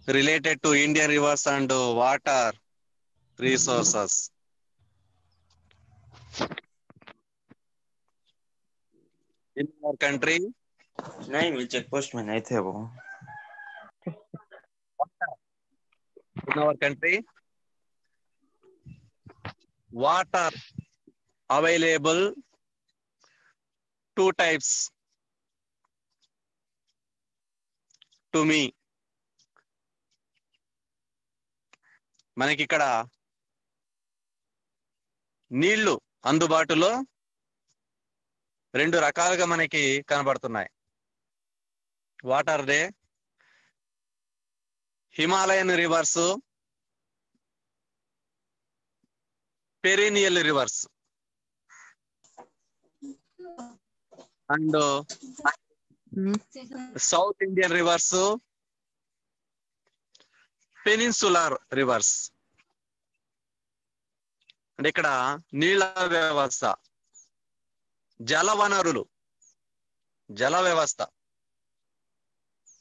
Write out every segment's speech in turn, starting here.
related to Indian rivers and water resources. In our country, नहीं check post में नहीं थे वो. in our country, water available two types to me. మనకి ఇక్కడ నీళ్లు అందుబాటులో రెండు రకాలుగా మనకి కనబడుతున్నాయి. Water day Himalayan reverse, perennial reverse and south Indian reverse, peninsular reverse. అంటే ఇక్కడ నీళ్ళ వ్యవస్థ, జల వనరులు, జల వ్యవస్థ,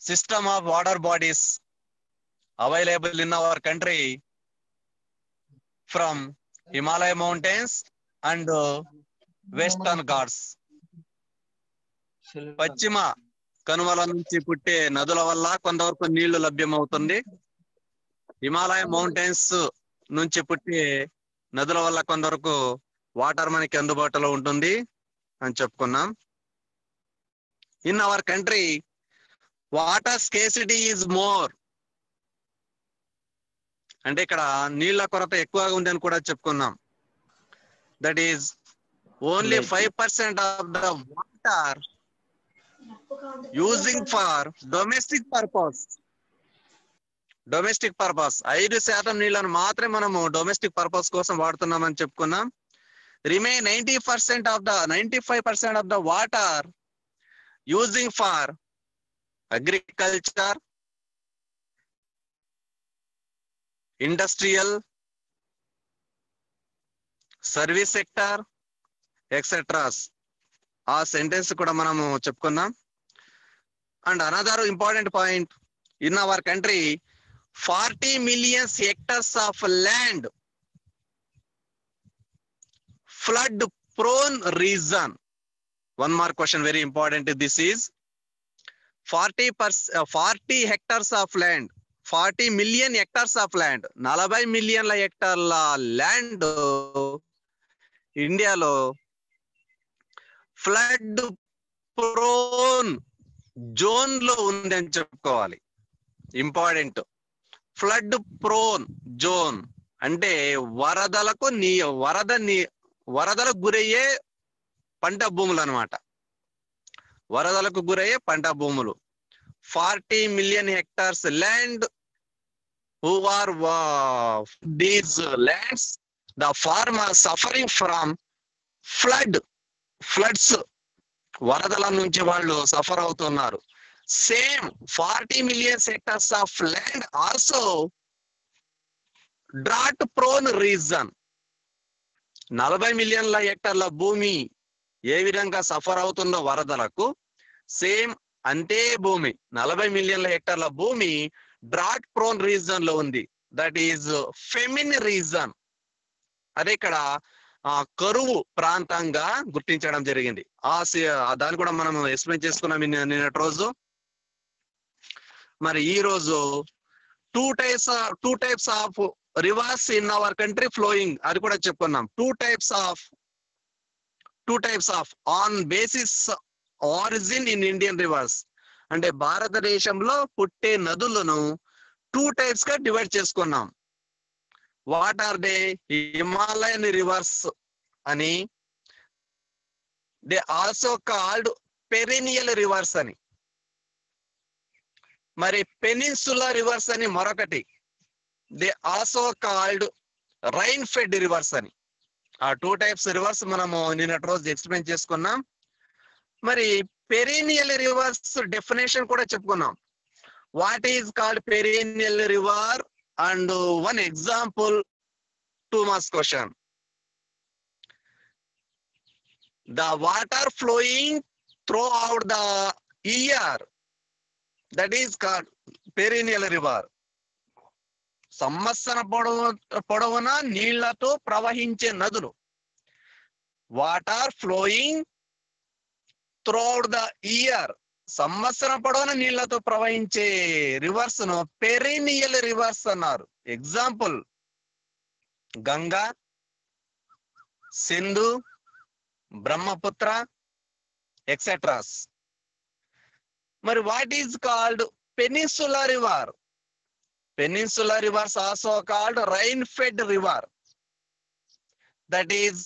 system of water bodies available in our country from Himalaya mountains and western Ghats. పశ్చిమ కనుమల నుంచి పుట్టే నదుల వల్ల కొంతవరకు నీళ్లు లభ్యమవుతుంది. హిమాలయ మౌంటైన్స్ నుంచి పుట్టే నదుల వల్ల కొంతవరకు వాటర్ మనకి అందుబాటులో ఉంటుంది అని చెప్పుకున్నాం. In our country water స్కేసిటీ is more. అంటే ఇక్కడ నీళ్ల కొరత ఎక్కువగా ఉంది అని కూడా చెప్పుకున్నాం. That is only 5% of the water using for domestic purpose. Domestic purpose 5% నీళ్లను మాత్రమే మనము డొమెస్టిక్ పర్పస్ కోసం వాడుతున్నామని చెప్పుకున్నాం. Remain 95% of the water using for agriculture, industrial, service sector etceteras. ఆ సెంటెన్స్ కూడా మనము చెప్పుకున్నాం. And another important point, in our country 40 million hectares of land flood prone region. One more question, very important. This is 40 hectares of land, 40 million hectares of land, 40 million హెక్టార్ల land ఇండియాలో flood prone zone లో ఉంది అని చెప్పుకోవాలి. Important. Flood prone zone అంటే వరదలకు వరదలకు గురయ్యే పంట భూములు అన్నమాట. వరదలకు గురయ్యే పంట భూములు. 40 million hectares land who are these lands, the farmers suffering from floods, వరదల నుంచి వాళ్ళు సఫర్ అవుతున్నారు. Same 40 million hectares of land also drought prone region. 40 million హెక్టార్ల భూమి ఏ విధంగా సఫర్ అవుతుందో వరదలకు, సేమ్ అంతే భూమి 40 million హెక్టార్ల భూమి డ్రాట్ ప్రోన్ రీజన్ లో ఉంది. That is famine region. అదే ఇక్కడ కరువు ప్రాంతంగా గుర్తించడం జరిగింది. దాన్ని కూడా మనం ఎక్స్ప్లెయిన్ చేసుకున్నాం నిన్నటి రోజు. మరి ఈ రోజు two types of rivers in our country flowing, అది కూడా చెప్పుకున్నాం. Two types of on basis origin in Indian rivers. అంటే భారతదేశంలో పుట్టే నదులను 2 types గా డివైడ్ చేసుకున్నాం. What are they? Himalayan rivers అని, they also called perennial rivers అని, మరి పెనిన్సులా రివర్స్ అని మరొకటి, they also called rain fed rivers అని. ఆ 2 types రివర్స్ మనము నిన్నటి రోజు ఎక్స్ప్లెయిన్ చేసుకున్నాం. మరి పెరినియల్ రివర్స్ డెఫినేషన్ కూడా చెప్పుకున్నాం. What is called perennial river and one example 2 marks question. The water flowing throughout the year that is called perennial river. సంవత్సర పొడవున నీళ్లతో ప్రవహించే నదులు. Water flowing throughout the year. సంవత్సరం పొడవున నీళ్లతో ప్రవహించే రివర్స్ ను పెరినియల్ రివర్స్ అన్నారు. Example Ganga, Sindhu, Brahmaputra etceteras. మరి what is called peninsular river? Peninsula rivers also called rain-fed river. That is,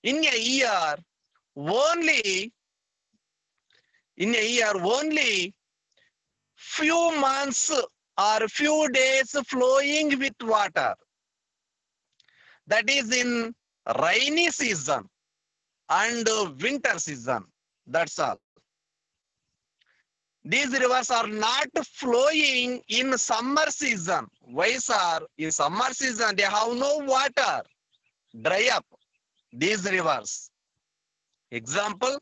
in a year only few months or few days flowing with water. That is in rainy season and winter season. That's all. These rivers are not flowing in summer season. Why, sir? In summer season, they have no water. Dry up these rivers. Example,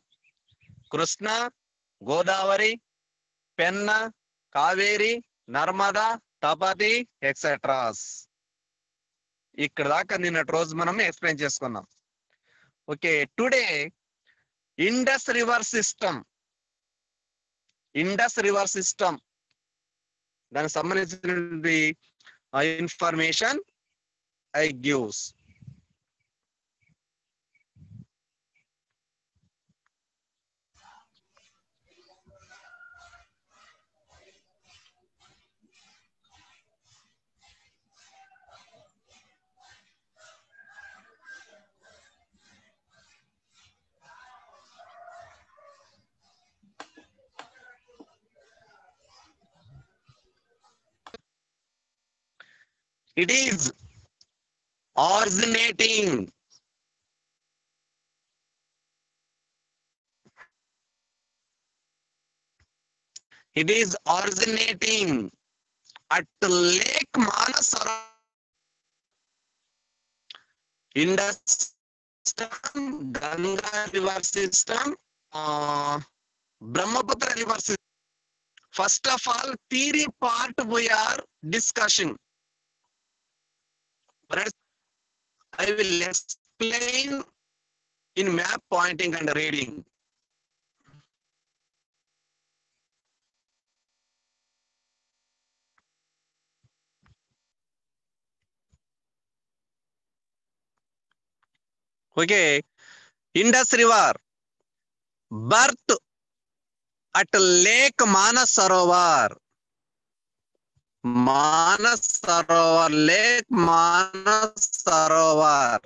Krishna, Godavari, Penna, Kaveri, Narmada, Tapati, etc. ఇక్కడ దాకా నిన్నటి రోజు మనం explain చేసుకున్నాం. Okay, today Indus river system. Indus river system దానికి సంబంధించినటువంటి information I gives. It is originating at Lake Manasarovar, Indus system, Ganga river system, Brahmaputra river system. First of all, theory part we are discussing. I will explain in map pointing and reading. Okay, Indus River birth at Lake Manasarovar. Lake Manasarovar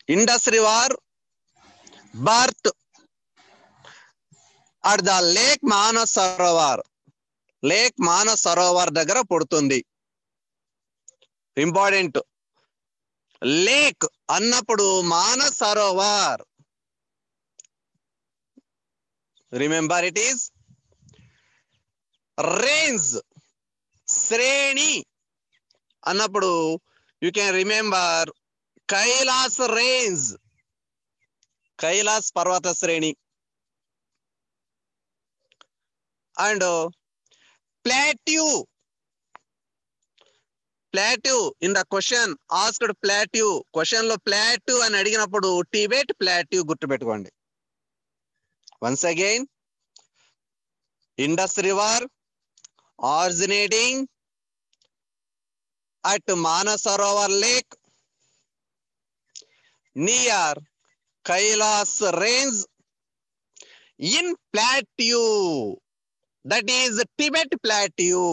Indus River birth at the Lake Manasarovar. Lake Manasarovar దగ్గర పుడుతుంది. Important, lake అన్నప్పుడు Manasarovar. Remember it is range. శ్రేణి అన్నప్పుడు you can remember Kailash range, Kailash పర్వత శ్రేణి. And plateau. Plateau in the question asked plateau. Question lo plateau అని అడిగినప్పుడు Tibet plateau గుర్తుపెట్టుకోండి. Once again, Indus River originating at Manasarovar Lake near Kailas Range in plateau. That is Tibet Plateau.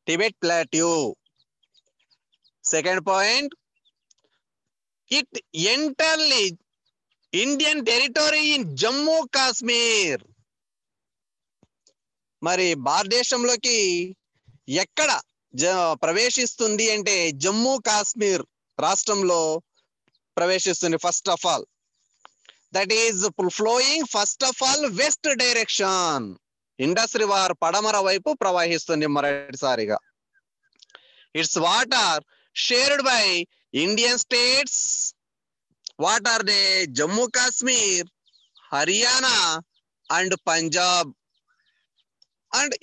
Tibet Plateau. Second point, it entered Indian territory in Jammu Kashmir. మరి భారతదేశంలోకి ఎక్కడ ప్రవేశిస్తుంది అంటే జమ్మూ కాశ్మీర్ రాష్ట్రంలో ప్రవేశిస్తుంది. First of all, that is flowing first of all west direction. Indus river పడమర వైపు ప్రవహిస్తుంది మొదటిసారిగా. It's water shared by Indian states. What are they? Jammu Kashmir, Haryana and Punjab and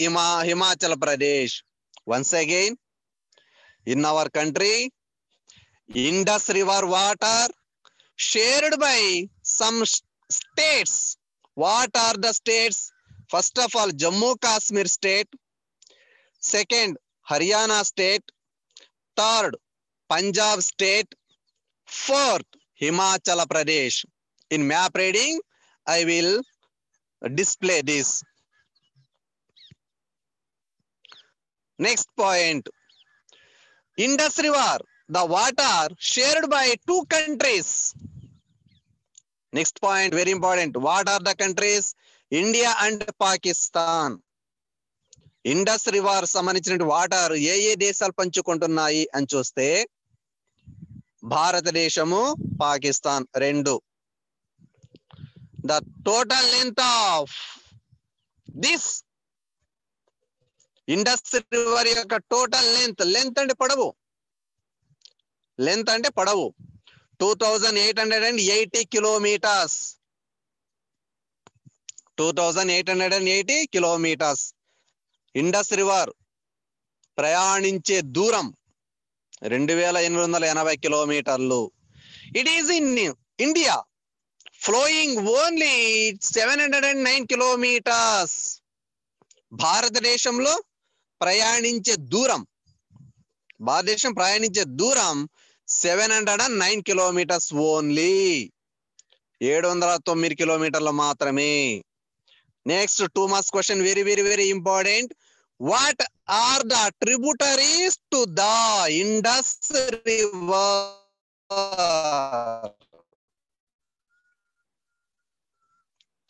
Himachal Pradesh. Once again, in our country, Indus River water shared by some states. What are the states? First of all, Jammu Kashmir state. Second, Haryana state. Third, Punjab state. Fourth, Himachal Pradesh. In map reading, I will display this. Next point. Indus River, the water shared by two countries. Next point, very important. What are the countries? India and Pakistan. Indus river సంబంధించిన water ఏ ఏ దేశాలు పంచుకుంటున్నాయి అని చూస్తే భారతదేశము, పాకిస్తాన్ రెండు. The total length of this Indus river యొక్క total length అంటే పొడవు, 2880 kilometres. 2880 kilometres. Indus river ప్రయాణించే దూరం 2880 కిలోమీటర్లు. It is in India flowing only 709 kilometres. భారతదేశం ప్రయాణించే దూరం 709 కిలోమీటర్స్ ఓన్లీ. 709 కిలోమీటర్లు మాత్రమే. Next 2 marks question, very very very important. What are the tributaries to the Indus river?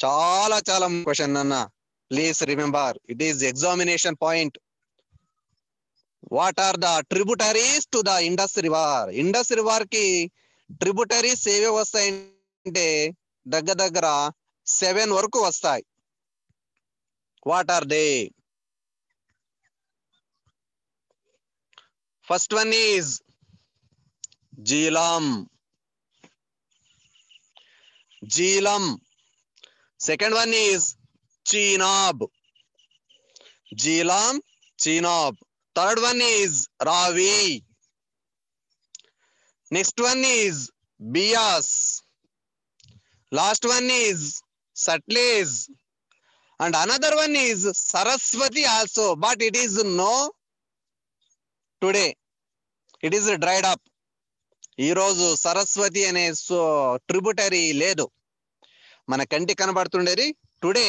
చాలా చాలా క్వశ్చన్ అన్న. Please remember, it is examination point. What are the tributaries to the Indus river? Indus river కి tributaries ఏవే వస్తాయంటే దగ్గర 7 వరకు వస్తాయి. What are they? First one is Jhelum. Second one is Chenab. Third one is Ravi. Next one is Beas. Last one is Sutlej. And another one is Saraswati also, but it is no today. It is dried up. ఈ రోజు సరస్వతి అనే tributary లేదు. మన కంటి కనబడుతుండేది today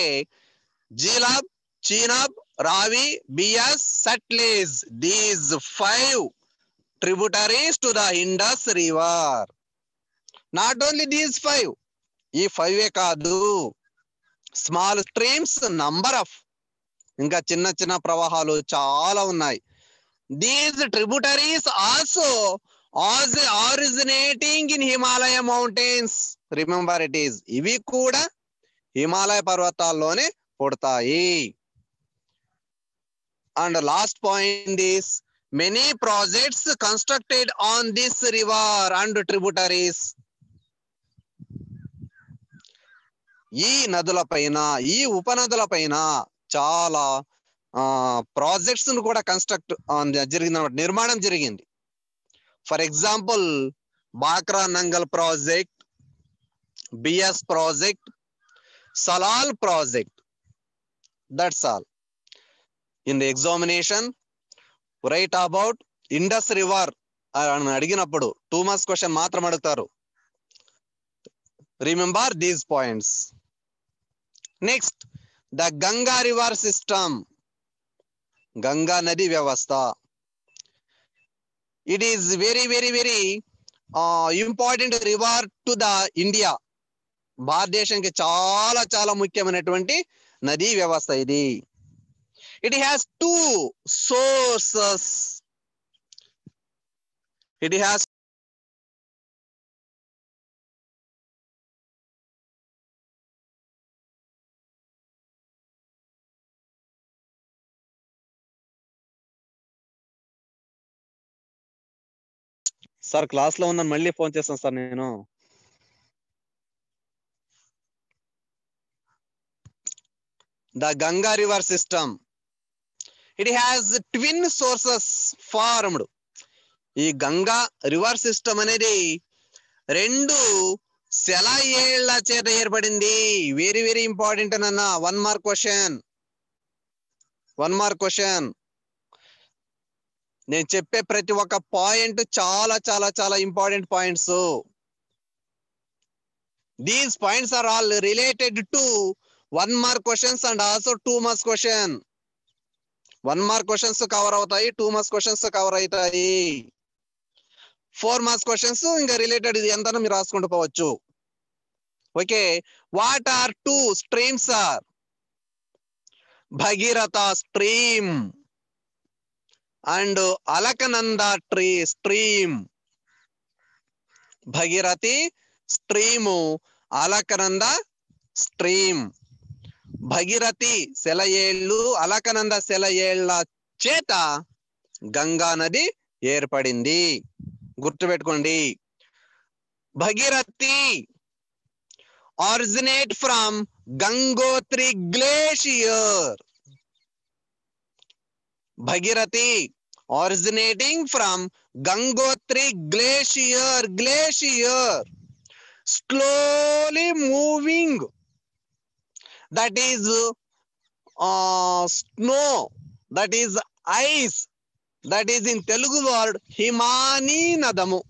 జీలాబ్, Chenab, రావి, Beas, Sutlej. These 5 tributaries to the Indus River. Not only these 5. ఈ 5 కాదు, small streams number of, ఇంకా చిన్న చిన్న ప్రవాహాలు చాలా ఉన్నాయి. These tributaries also originating in Himalaya mountains. Remember it is, ఇవి కూడా హిమాలయ పర్వతాల్లోనే పుడతాయి. And last point is many projects constructed on this river and tributaries. ఈ నదుల పైన, ఈ ఉపనదుల పైన చాలా ప్రాజెక్ట్స్ కూడా జరిగింది, నిర్మాణం జరిగింది. For example Bhakra Nangal project, BS project, Salal project. That's all. In the examination write about Indus river అని అడిగినప్పుడు 2 మార్క్స్ క్వశ్చన్ మాత్రం అడుగుతారు. Remember these points. Next, the Ganga river system. Ganga నది వ్యవస్థ. It is very very very important river to the India. భారతదేశానికి చాలా చాలా ముఖ్యమైనటువంటి నదీ వ్యవస్థ ఇది. ఇట్ హ్యాస్ 2 sources. It has sir class లో ఉన్నాను, మళ్ళీ ఫోన్ చేస్తాను సార్ నేను. The Ganga river system, it has twin sources formed. ఈ గంగా రివర్ సిస్టమ్ అనేది రెండు సెలయేళ్ల చేత ఏర్పడింది. వెరీ వెరీ ఇంపార్టెంట్ అన్న. 1 మార్క్ క్వశ్చన్, 1 మార్క్ క్వశ్చన్. నేను చెప్పే ప్రతి ఒక్క పాయింట్ చాలా చాలా చాలా important points. These points are all related to 1 mark questions and also 2 marks question. 1 mark questions cover అవుతాయి, 2 మార్క్స్ క్వశ్చన్స్ కవర్ అవుతాయి, 4 మార్క్స్ క్వశ్చన్స్ ఇంకా రిలేటెడ్ ఇది ఎంతనో మీరు రాసుకుంటూ పోవచ్చు. Okay, what are 2 streams are? Bhagiratha stream and Alaknanda stream. Bhagirathi stream, Alaknanda stream. Bhagirathi సెలయేళ్ళు, అలకనంద సెలయేళ్ల చేత గంగా నది ఏర్పడింది. గుర్తుపెట్టుకోండి. Bhagirathi originate from Gangotri glacier. Bhagirathi originating from Gangotri glacier, slowly moving, that is snow, that is ice, that is in Telugu word Himani Nadamu.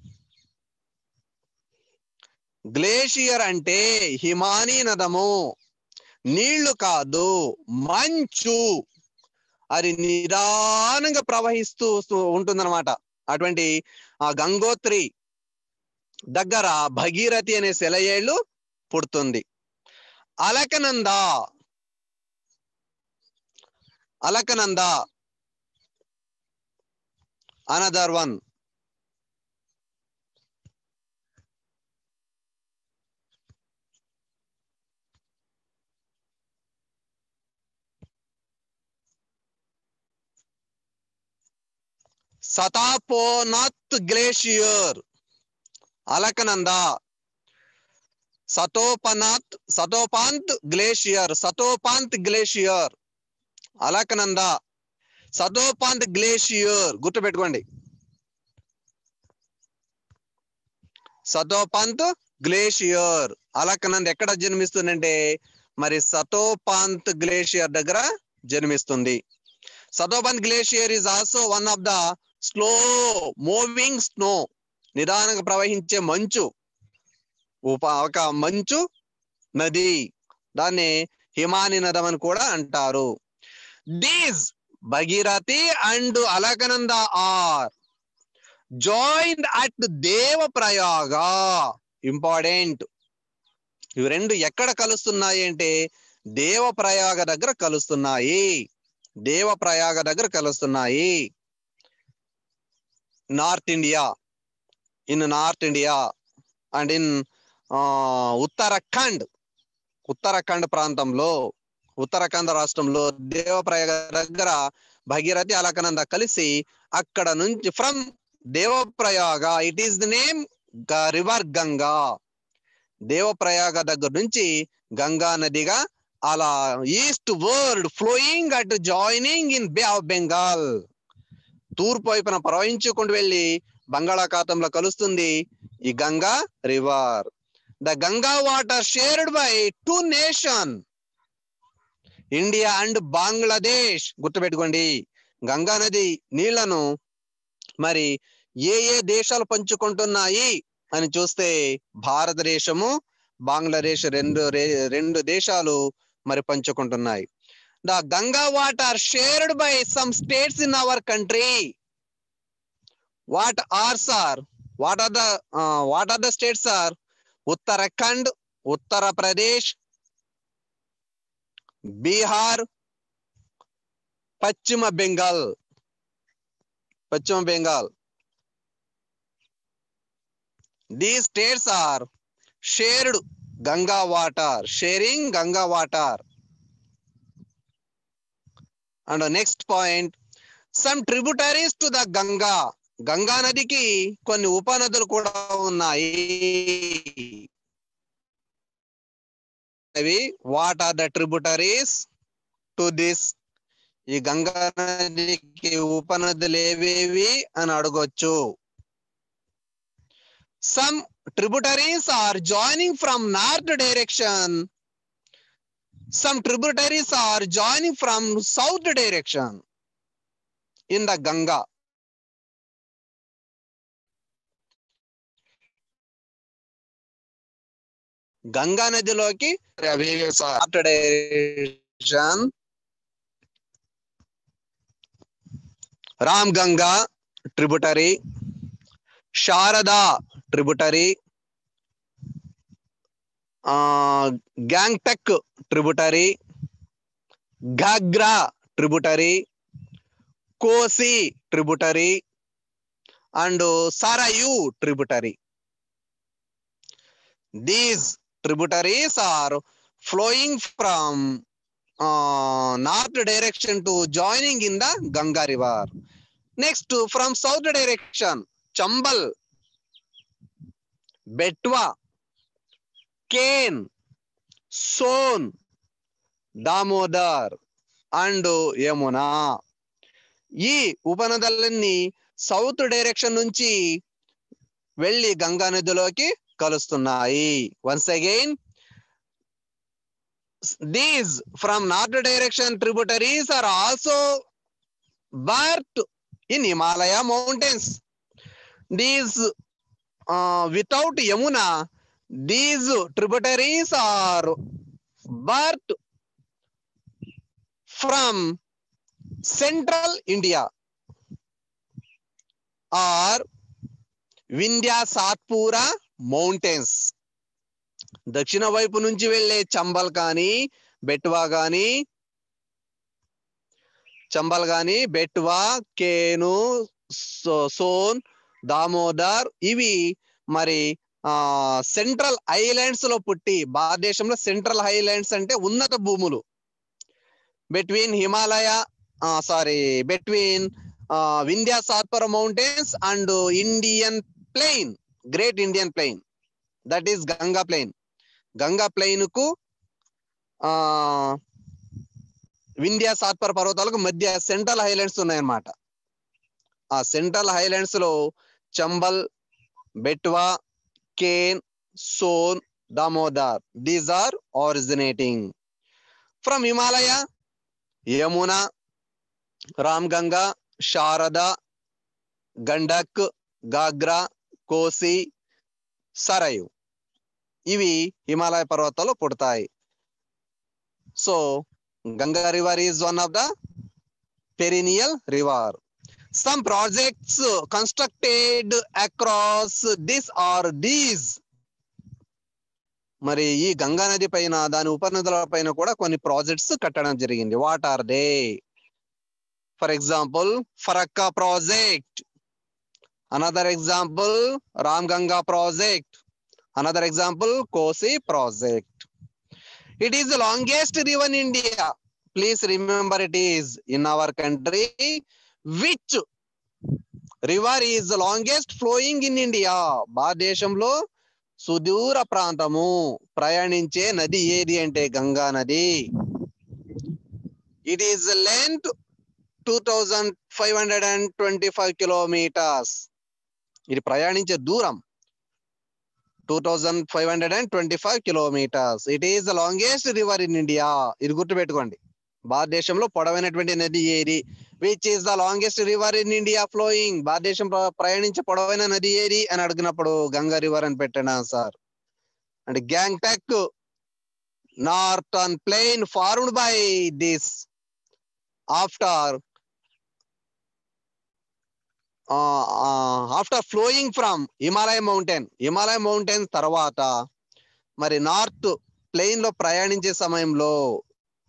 Glacier అంటే హిమానీ నదము, నీళ్లు కాదు మంచు. అది నిదానంగా ప్రవహిస్తూ ఉంటుందన్నమాట. అటువంటి ఆ గంగోత్రి దగ్గర భగీరథి అనే సెలయేళ్ళు పుడుతుంది. Alaknanda, Alaknanda another one. Satopanth glacier, Alaknanda. Satopanth glacier, Alaknanda. Satopanth glacier గుర్తుపెట్టుకోండి. సతోపాంత్ గ్లేషియర్, అలకనంద ఎక్కడ జన్మిస్తుందంటే మరి సతోపాంత్ గ్లేషియర్ దగ్గర జన్మిస్తుంది. Satopanth glacier is also one of the slow moving snow, నిదానంగా ప్రవహించే మంచు, ఒక మంచు నది. దాన్ని హిమాని నదం అని కూడా అంటారు. These Bhagirathi and Alaknanda are joined at Devprayag. Important. ఇవి రెండు ఎక్కడ కలుస్తున్నాయి అంటే దేవప్రయాగ దగ్గర కలుస్తున్నాయి. దేవప్రయాగ దగ్గర కలుస్తున్నాయి. North India, in north India and in Uttarakhand ప్రాంతంలో, ఉత్తరాఖండ్ రాష్ట్రంలో దేవప్రయాగ దగ్గర భగీరథి అలకనంద కలిసి అక్కడ నుంచి from Devprayag, it is the name river Ganga. Devprayag దగ్గర నుంచి గంగా నదిగా అలా eastward flowing at joining in Bay of Bengal, తూర్పు వైపున ప్రవహించుకుంటూ వెళ్ళి బంగాళాఖాతంలో కలుస్తుంది ఈ Ganga river. The Ganga water shared by 2 nation, India and Bangladesh. గుర్తుపెట్టుకోండి, గంగా నది నీళ్లను మరి ఏ ఏ దేశాలు పంచుకుంటున్నాయి అని చూస్తే భారతదేశము, బంగ్లాదేశ్ రెండు దేశాలు మరి పంచుకుంటున్నాయి. The Ganga water shared by some states in our country. What are the states are? Uttarakhand, Uttar Pradesh, Bihar, Paschim Bengal. These states are shared Ganga water, sharing Ganga water. And the next point, some tributaries to the Ganga Ganga నదికి కొన్ని ఉపనదులు కూడా ఉన్నాయి. అవి what are the tributaries to this? ఈ గంగా నదికి ఉపనదులు ఏవేవి అని అడగొచ్చు. Some tributaries are joining from north direction. Some tributaries are joining from south direction in the Ganga. Ganga నదిలోకి north direction. Ram Ganga tributary, Sharda tributary, Gandak tributary, Ghaghra tributary, Kosi tributary and Sarayu tributary. These tributaries are flowing from north direction to joining in the Ganga river. Next, from south direction, Chambal, Betwa, Ken, Son, Damodar and Yamuna. ఈ ఉపనదులన్నీ south direction నుంచి వెళ్ళి గంగా నదిలోకి కలుస్తున్నాయి. Once again, these from north direction tributaries are also birth in Himalaya mountains. These without Yamuna, these tributaries are birthed from central India or Vindhya Satpura mountains. దక్షిణ వైపు నుంచి వెళ్ళే చంబల్ కానీ బెట్వా, కేను, సోన్, దామోదర్ ఇవి మరి సెంట్రల్ హైలాండ్స్ లో పుట్టి, భారతదేశంలో సెంట్రల్ హైలాండ్స్ అంటే ఉన్నత భూములు, between Vindhya Satpura mountains and Indian plain, great Indian plain, that is Ganga plain. Ganga plain కు వింధ్యా సాత్పురా పర్వతాలకు మధ్య సెంట్రల్ హైలాండ్స్ ఉన్నాయన్నమాట. ఆ సెంట్రల్ హైలాండ్స్ లో Chambal, Betwa, Ken, Son, Damodar, these are originating from Himalaya. Yamuna, Ram Ganga, Sharda, Gandak, Ghaghra, Kosi, Sarayu ఇవి హిమాలయ పర్వతాల్లో పుడతాయి. So Ganga river is one of the perennial river. Some projects constructed across this or these. మరి ఈ గంగా నది పైన దాని ఉపనదుల పైన కూడా కొన్ని ప్రాజెక్ట్స్ కట్టడం జరిగింది. What are they? For example, Farakka project. Another example, Ram Ganga project. Another example, Kosi project. It is the longest river in India. Please remember, it is in our country. Which river is the longest flowing in India? భారతదేశంలో సుదూర ప్రాంతము ప్రయాణించే నది ఏది అంటే గంగా నది. It is length 2525 kilometres. ఇది ప్రయాణించే దూరం 2525 kilometres. It is the longest river in India. ఇది గుర్తుపెట్టుకోండి. భారతదేశంలో పొడవైనటువంటి నది ఏది? Which is the longest river in India flowing? భారతదేశం ప్రయాణించే పొడవైన నది ఏది అని అడిగినప్పుడు గంగా రివర్ అని పెట్టాను sir. And Gangetic northern plain formed by this after flowing from Himalaya mountain తర్వాత మరి నార్త్ ప్లెయిన్ లో ప్రయాణించే సమయంలో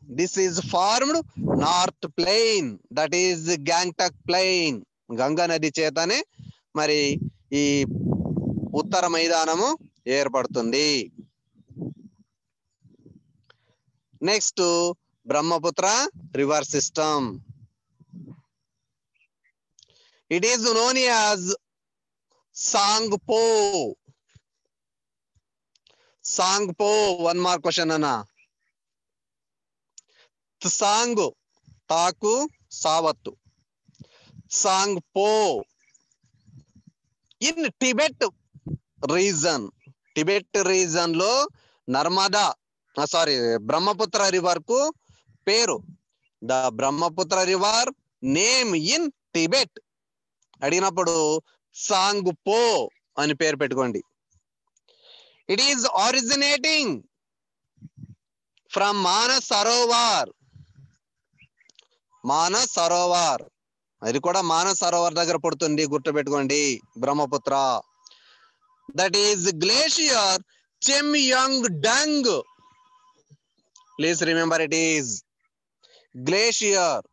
this is formed north plain, that is Gangetic plain. Ganga నది చేతనే మరి ఈ ఉత్తర మైదానము ఏర్పడుతుంది. Next, Brahmaputra river system. It is known as Tsangpo. Tsangpo. One mark question అన్న. సాంగ్ తాకు సావత్తు. Tsangpo in Tibet region. Tibet region లో నర్మదా బ్రహ్మపుత్ర రివర్ కు పేరు. The Brahmaputra river name in Tibet అడిగినప్పుడు సాంగ్పో అని పేరు పెట్టుకోండి. It is originating from Manas Sarovar. Manas Sarovar, అది కూడా మానస్ సరోవర్ దగ్గర పుడుతుంది, గుర్తుపెట్టుకోండి. Brahmaputra. That is glacier Chemayungdung. Please remember, it is glacier.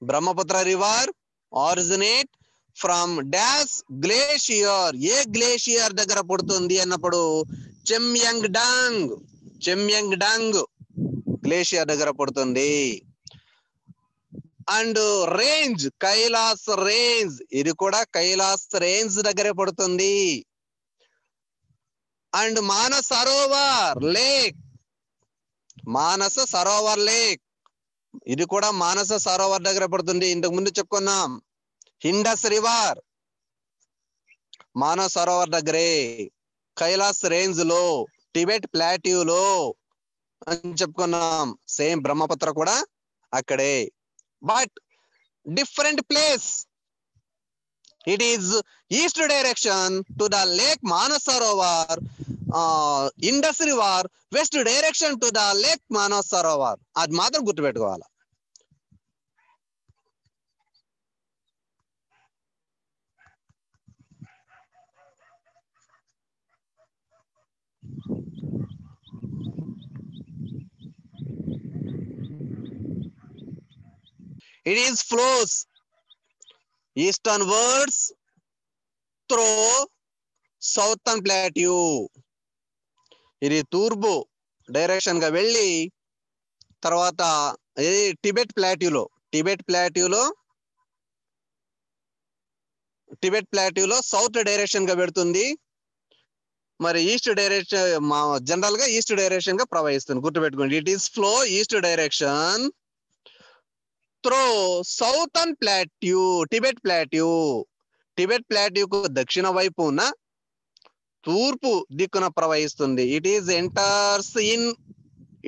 Brahmaputra river originate from dash glacier. ఏ గ్లేషియర్ దగ్గర పుడుతుంది అన్నప్పుడు Chemayungdung. Chemayungdung glacier దగ్గర పుడుతుంది. అండ్ రేంజ్ కైలాస్ రేంజ్, ఇది కూడా కైలాస్ రేంజ్ దగ్గరే పడుతుంది. And Manasa Sarovar lake, Manasa Sarovar lake, ఇది కూడా మానస సరోవర్ దగ్గర పడుతుంది. ఇంతకు ముందు చెప్పుకున్నాం. ఇండస్ రివర్ మానస సరోవర్ దగ్గరే, కైలాస్ రేంజ్ లో, టిబెట్ ప్లాట్యూలో అని చెప్పుకున్నాం. సేమ్ బ్రహ్మపుత్ర కూడా అక్కడే, but different place. It is east direction to the lake Manas Sarovar, Indus River west direction to the lake Manas Sarovar. అది మాత్రం గుర్తుపెట్టుకోవాలి. It is flows easternwards through southern plateau. ఇది తూర్పు డైరెక్షన్ గా వెళ్ళి తర్వాత టిబెట్ ప్లాట్యూలో, టిబెట్ ప్లాట్యూలో సౌత్ డైరెక్షన్ గా పెడుతుంది. మరి ఈస్ట్ డైరెక్షన్ జనరల్ గా ఈస్ట్ డైరెక్షన్ గా ప్రవహిస్తుంది, గుర్తుపెట్టుకోండి. It is flow east direction through southern plateau, Tibet plateau. Tibet ప్లాట్యూకు దక్షిణ వైపు ఉన్న తూర్పు దిక్కున ప్రవహిస్తుంది. It is enters in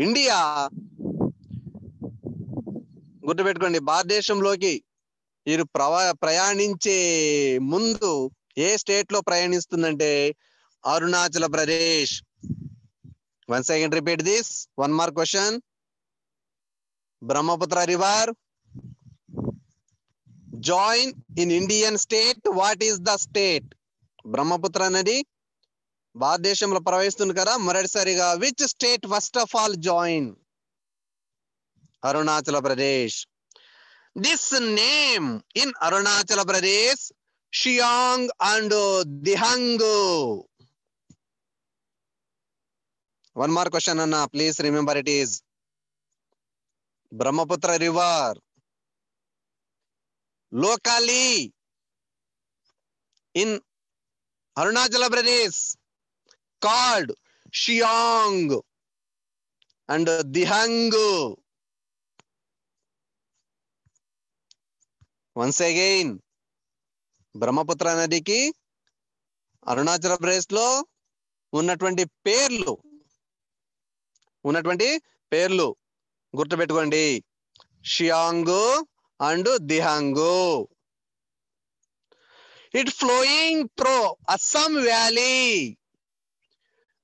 India. గుర్తుపెట్టుకోండి, భారతదేశంలోకి ఇది ప్రయాణించే ముందు ఏ స్టేట్ లో ప్రయాణిస్తుందంటే Arunachal Pradesh. Once again repeat this, one mark question. Brahmaputra river join in Indian state. What is the state? Brahmaputra నది భారతదేశంలో ప్రవహిస్తుంది కదా, మొదటిసారిగా which state first of all join? Arunachal Pradesh. This name in Arunachal Pradesh Siang and Dihang. One mark question అన్న, please remember, it is Brahmaputra river locally in Arunachal Pradesh called Shiang and Dihang. Once again, Brahmaputra నదికి అరుణాచల్ ప్రదేశ్ లో ఉన్నటువంటి పేర్లు గుర్తుపెట్టుకోండి. షియాంగ్ and Dihango. It flowing through Assam Valley,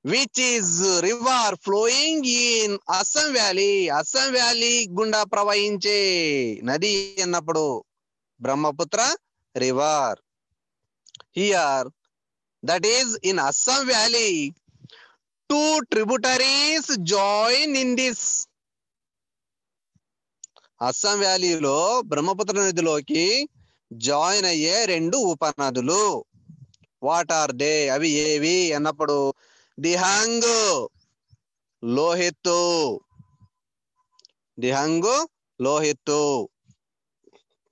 which is river flowing in Assam Valley. Assam Valley గుండా ప్రవహించే నది అన్నప్పుడు Brahmaputra river. Here, that is in Assam Valley, two tributaries join in this. Assam వ్యాలీలో బ్రహ్మపుత్ర నదిలోకి జాయిన్ అయ్యే రెండు ఉపనదులు. What are they? అవి ఏవి అన్నప్పుడు దిహాంగ్, లోహిత్తు. దిహాంగ్, లోహిత్తు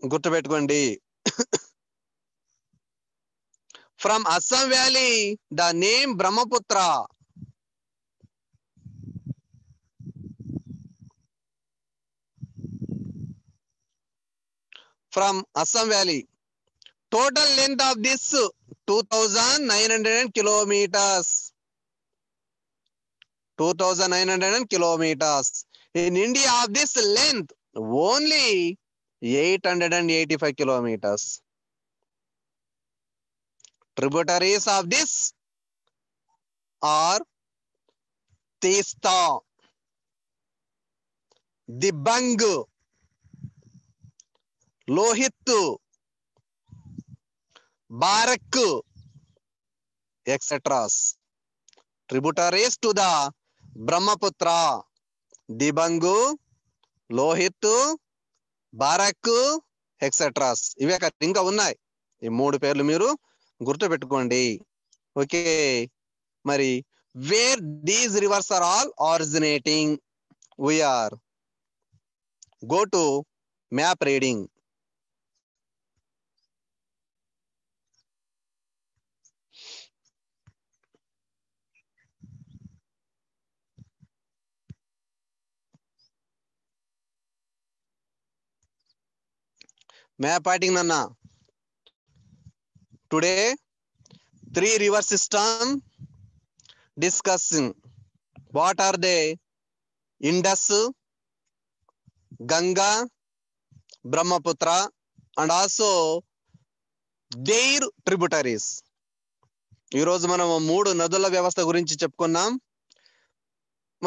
గుర్తుపెట్టుకోండి. From Assam Valley, the name Brahmaputra. From Assam Valley. Total length of this 2,900 kilometers. 2,900 kilometers. In India, of this length, only 885 kilometers. Tributaries of this are Teesta, Dibang, Lohit, Barak, etc. Tributaries to the Brahmaputra, Dibangu, Lohit, Barak, etc. ఇవే ఇంకా ఉన్నాయి. ఈ 3 పేర్లు మీరు గుర్తు పెట్టుకోండి. Okay, మరి where these rivers are all originating, we are go to map reading. Map reading అన్న. Today 3 river system discussing. What are they? Indus, Ganga, Brahmaputra, and also their tributaries. ఈ రోజు మనం 3 నదుల వ్యవస్థ గురించి చెప్పుకున్నాం.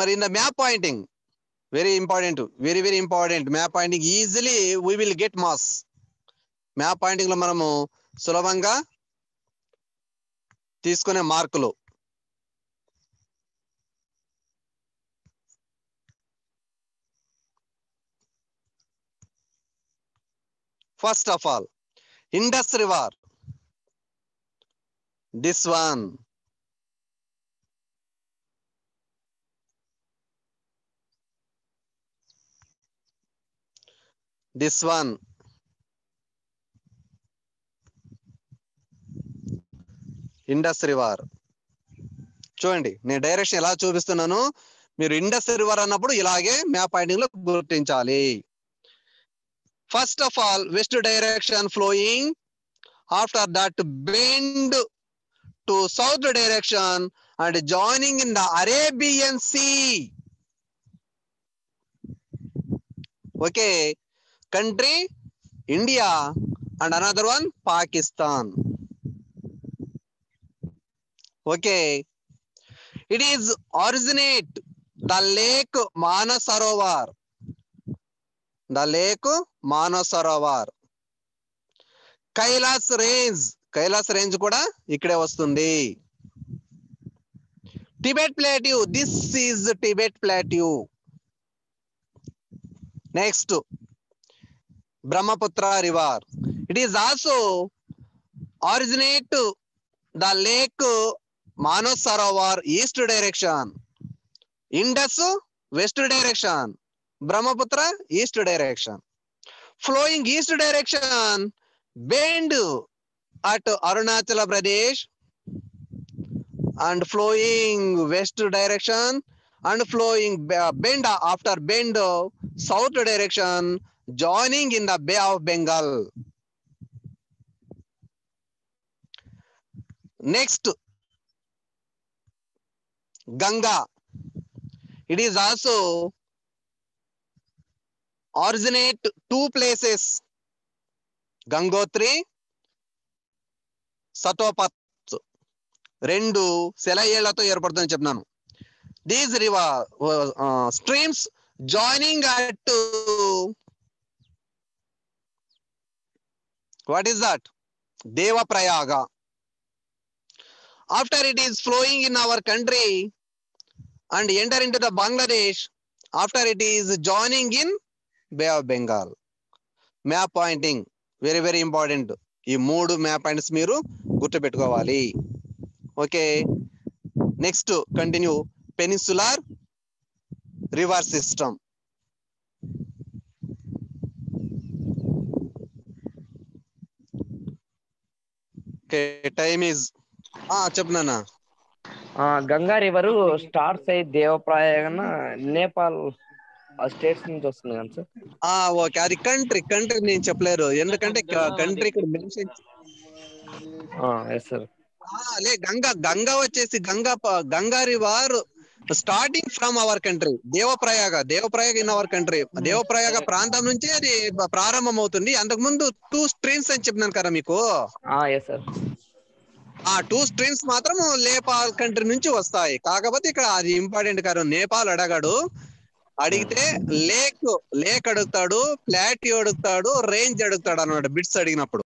మరి in the map pointing, very important, very important. Map pointing easily we will get marks. Map pointing లో మనము సులభంగా తీసుకునే మార్కులు. First of all, Indus river, this one. This one. Indus river. చూడండి, నేను డైరెక్షన్ ఎలా చూపిస్తున్నాను, మీరు ఇండస్ రివర్ అన్నప్పుడు ఇలాగే మ్యాప్ పాయింటింగ్ లో గుర్తించాలి. First of all, west direction flowing, after that bend to south direction and joining in the Arabian sea. Okay, country India and another one Pakistan. Okay, it is originate the lake Manasarovar. The lake Manasarovar. Kailas range కూడా ఇక్కడే వస్తుంది. Tibet Plateau, this is Tibet Plateau. Next, Brahmaputra river. It is also originate the lake Manasarovar east direction, Indus west direction, Brahmaputra east direction. Flowing east direction, bend at Arunachal Pradesh, and flowing west direction and flowing bend after bend south direction, joining in the Bay of Bengal. Next, Ganga. It is also originate 2 places, Gangotri, Satopat. 2 సెలయేళ్లతో ఏర్పడుతుందని చెప్పినాను. These river streams joining at what is that? Devaprayaga. After it is flowing in our country and enter into the Bangladesh, after it is joining in Bay of Bengal. Map pointing, very important. ఈ 3 map points మీరు గుర్తు పెట్టుకోవాలి. Okay, next continue. Peninsular river system. Okay time is చెప్పనా. Ganga river start అయ్యి దేవప్రయాగన Nepal states నుంచి వస్తుంది కదా sir. Okay అది కంట్రీ నేను చెప్పలేరు, ఎందుకంటే కంట్రీ ఇక్కడ మెన్షన్. Yes sir. లే గంగా వచ్చేసి Ganga river starting from our country. Devprayag in our country. Devprayag ప్రాంతం నుంచి అది ప్రారంభం అవుతుంది. అంతకు ముందు 2 స్ట్రీమ్స్ అని చెప్పినాను కదా మీకు. Yes sir. 2 స్ట్రీమ్స్ మాత్రం నేపాల్ కంట్రీ నుంచి వస్తాయి. కాకపోతే ఇక్కడ అది ఇంపార్టెంట్ కాదు. నేపాల్ అడిగితే లేక్ అడుగుతాడు, ప్లాట్యూ అడుగుతాడు, రేంజ్ అడుగుతాడు అన్నమాట బిట్స్ అడిగినప్పుడు.